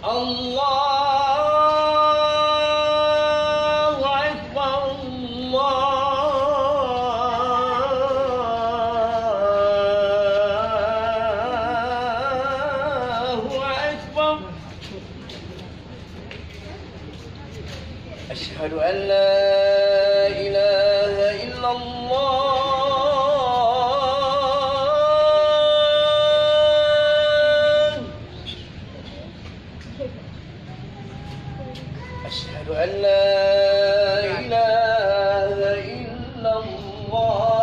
الله أكبر الله أكبر. أشهد أن لا إله إلا الله. أشهد أن لا إله إلا الله.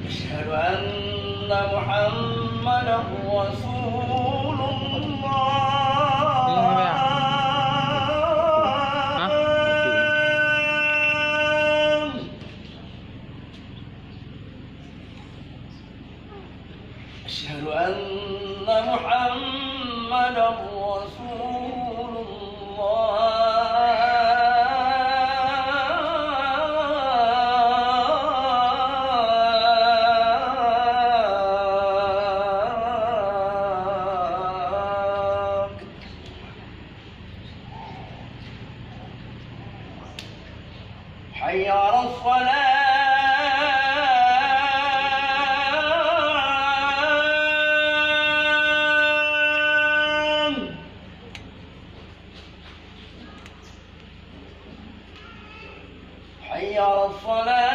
أشهد أن محمدا رسول الله. أشهد أن محمدا رسول الله. حي على الصلاة. حي على الصلاة.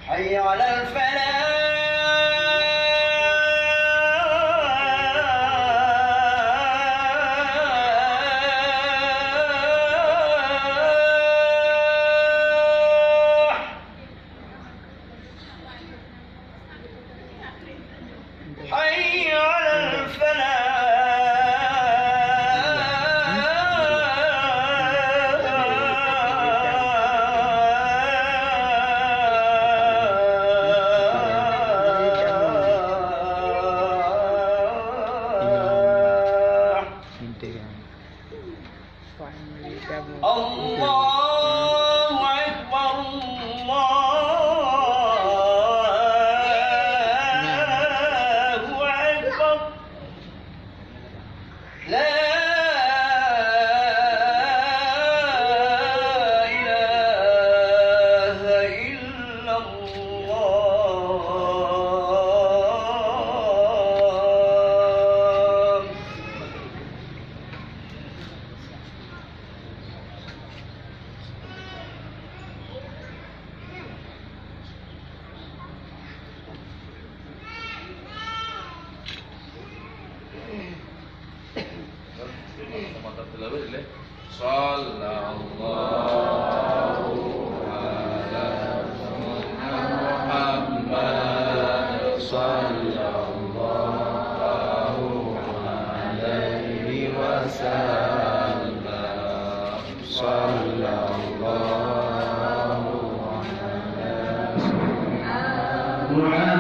حي على الفلاح. حي على الفلاح. الله أكبر الله أكبر. لا إله إلا الله. صلى الله على محمد صلى الله عليه وسلم صلى الله على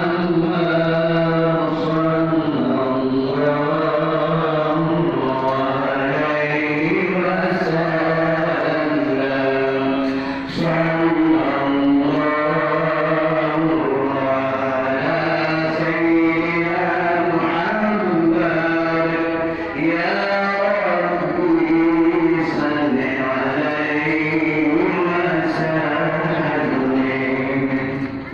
محمد يا